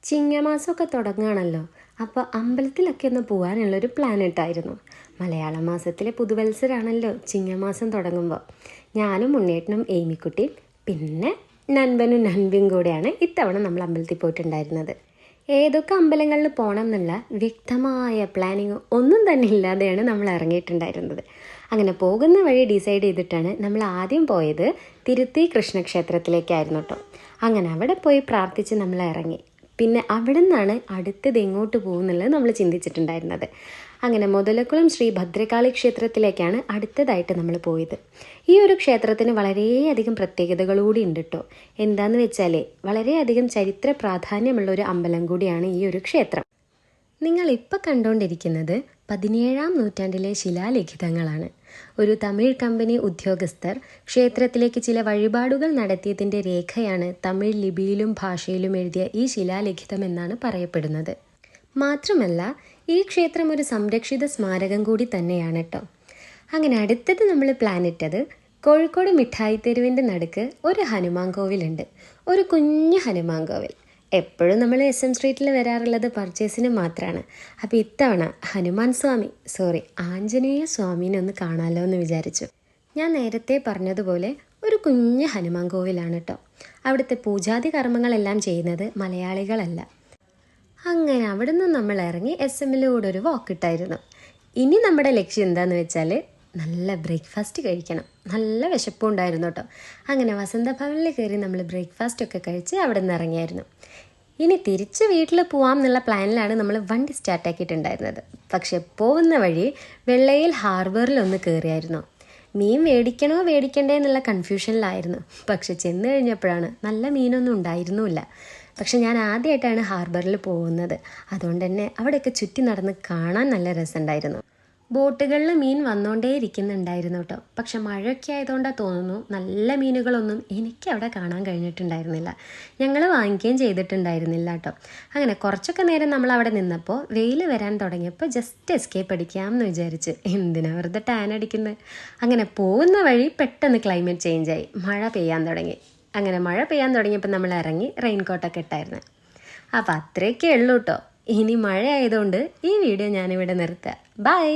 ചിങ്ങമാസമൊക്കെ തുടങ്ങുകയാണല്ലോ. അപ്പോൾ അമ്പലത്തിലൊക്കെ ഒന്ന് പോകാനുള്ളൊരു പ്ലാൻ ഇട്ടായിരുന്നു. മലയാള മാസത്തിലെ പുതുവത്സരമാണല്ലോ ചിങ്ങമാസം തുടങ്ങുമ്പോൾ. ഞാനും ഉണ്ണേട്ടനും ഏമിക്കുട്ടിയും പിന്നെ നൻപനും നൻപിയും കൂടെയാണ് ഇത്തവണ നമ്മൾ അമ്പലത്തിൽ പോയിട്ടുണ്ടായിരുന്നത്. ഏതൊക്കെ അമ്പലങ്ങളിൽ പോകണം എന്നുള്ള വ്യക്തമായ പ്ലാനിങ് ഒന്നും തന്നെ ഇല്ലാതെയാണ് നമ്മൾ ഇറങ്ങിയിട്ടുണ്ടായിരുന്നത്. അങ്ങനെ പോകുന്ന വഴി ഡിസൈഡ് ചെയ്തിട്ടാണ് നമ്മൾ ആദ്യം പോയത് തിരുത്തി കൃഷ്ണക്ഷേത്രത്തിലേക്കായിരുന്നു കേട്ടോ. അങ്ങനെ അവിടെ പോയി പ്രാർത്ഥിച്ച് നമ്മൾ ഇറങ്ങി. പിന്നെ അവിടെ നിന്നാണ് അടുത്തത് എങ്ങോട്ട് പോകുന്നുള്ളത് നമ്മൾ ചിന്തിച്ചിട്ടുണ്ടായിരുന്നത്. അങ്ങനെ മുതലക്കുളം ശ്രീ ഭദ്രകാളി ക്ഷേത്രത്തിലേക്കാണ് അടുത്തതായിട്ട് നമ്മൾ പോയത്. ഈ ഒരു ക്ഷേത്രത്തിന് വളരെയധികം പ്രത്യേകതകളൂടി ഉണ്ട് കേട്ടോ. എന്താണെന്ന് വെച്ചാൽ വളരെയധികം ചരിത്ര പ്രാധാന്യമുള്ള ഒരു അമ്പലം കൂടിയാണ് ഈ ഒരു ക്ഷേത്രം. നിങ്ങളിപ്പോൾ കണ്ടുകൊണ്ടിരിക്കുന്നത് 17-ാം നൂറ്റാണ്ടിലെ ശിലാലിഖിതങ്ങളാണ്. ഒരു തമിഴ് കമ്പനി ഉദ്യോഗസ്ഥർ ക്ഷേത്രത്തിലേക്ക് ചില വഴിപാടുകൾ നടത്തിയതിൻ്റെ രേഖയാണ് തമിഴ് ലിപിയിലും ഭാഷയിലും എഴുതിയ ഈ ശിലാലിഖിതം എന്നാണ് പറയപ്പെടുന്നത്. മാത്രമല്ല ഈ ക്ഷേത്രം ഒരു സംരക്ഷിത സ്മാരകം കൂടി തന്നെയാണ് കേട്ടോ. അങ്ങനെ അടുത്തത് നമ്മൾ പ്ലാൻ ഇട്ടത് കോഴിക്കോട് മിഠായി തെരുവിൻ്റെ നടുക്ക് ഒരു ഹനുമാൻ കോവിലുണ്ട്. ഒരു കുഞ്ഞു ഹനുമാൻ കോവിൽ. എപ്പോഴും നമ്മൾ SM സ്ട്രീറ്റിൽ വരാറുള്ളത് പർച്ചേസിന് മാത്രമാണ്. അപ്പോൾ ഇത്തവണ ആഞ്ജനേയ സ്വാമീനെ ഒന്ന് കാണാമല്ലോ എന്ന് വിചാരിച്ചു. ഞാൻ നേരത്തെ പറഞ്ഞതുപോലെ ഒരു കുഞ്ഞ് ഹനുമാൻ കോവിലാണ് കേട്ടോ. അവിടുത്തെ പൂജാതി കർമ്മങ്ങളെല്ലാം ചെയ്യുന്നത് മലയാളികളല്ല. അങ്ങനെ അവിടെ നിന്ന് നമ്മൾ ഇറങ്ങി SMലൂടെ ഒരു വാക്കിട്ടായിരുന്നു. ഇനി നമ്മുടെ ലക്ഷ്യം എന്താണെന്ന് വെച്ചാൽ നല്ല ബ്രേക്ക്ഫാസ്റ്റ് കഴിക്കണം. നല്ല വിശപ്പുണ്ടായിരുന്നു കേട്ടോ. അങ്ങനെ വസന്തഭവനിൽ കയറി നമ്മൾ ബ്രേക്ക്ഫാസ്റ്റൊക്കെ കഴിച്ച് അവിടെ നിന്ന് ഇറങ്ങിയായിരുന്നു. ഇനി തിരിച്ച് വീട്ടിൽ പോവാം എന്നുള്ള പ്ലാനിലാണ് നമ്മൾ വണ്ടി സ്റ്റാർട്ടാക്കിയിട്ടുണ്ടായിരുന്നത്. പക്ഷെ പോകുന്ന വഴി വെള്ളയിൽ ഹാർബറിലൊന്ന് കയറിയായിരുന്നു. മീൻ മേടിക്കണ്ടേ എന്നുള്ള കൺഫ്യൂഷനിലായിരുന്നു. പക്ഷെ ചെന്ന് കഴിഞ്ഞപ്പോഴാണ് നല്ല മീനൊന്നും ഉണ്ടായിരുന്നില്ല. പക്ഷെ ഞാൻ ആദ്യമായിട്ടാണ് ഹാർബറിൽ പോകുന്നത്. അതുകൊണ്ട് തന്നെ അവിടെയൊക്കെ ചുറ്റി നടന്ന് കാണാൻ നല്ല രസമുണ്ടായിരുന്നു. ബോട്ടുകളിൽ മീൻ വന്നുകൊണ്ടേ ഇരിക്കുന്നുണ്ടായിരുന്നു കേട്ടോ. പക്ഷെ മഴയൊക്കെ ആയതുകൊണ്ടാണ് തോന്നുന്നു നല്ല മീനുകളൊന്നും എനിക്ക് അവിടെ കാണാൻ കഴിഞ്ഞിട്ടുണ്ടായിരുന്നില്ല. ഞങ്ങൾ വാങ്ങിക്കുകയും ചെയ്തിട്ടുണ്ടായിരുന്നില്ല കേട്ടോ. അങ്ങനെ കുറച്ചൊക്കെ നേരം നമ്മൾ അവിടെ നിന്നപ്പോൾ വെയിൽ വരാൻ തുടങ്ങിയപ്പോൾ ജസ്റ്റ് എസ്കേപ്പ് അടിക്കാമെന്ന് വിചാരിച്ച്. എന്തിനാ വെറുതെ ടാൻ അടിക്കുന്നത്. അങ്ങനെ പോകുന്ന വഴി പെട്ടെന്ന് ക്ലൈമറ്റ് ചേഞ്ചായി. മഴ പെയ്യാൻ തുടങ്ങി. അങ്ങനെ മഴ പെയ്യാൻ തുടങ്ങിയപ്പോൾ നമ്മൾ ഇറങ്ങി റെയിൻകോട്ടൊക്കെ ഇട്ടായിരുന്നു. അപ്പോൾ അത്രയൊക്കെ ഉള്ളൂ കേട്ടോ. ഇനി മഴ ആയതുകൊണ്ട് ഈ വീഡിയോ ഞാനിവിടെ നിർത്താം. ബൈ.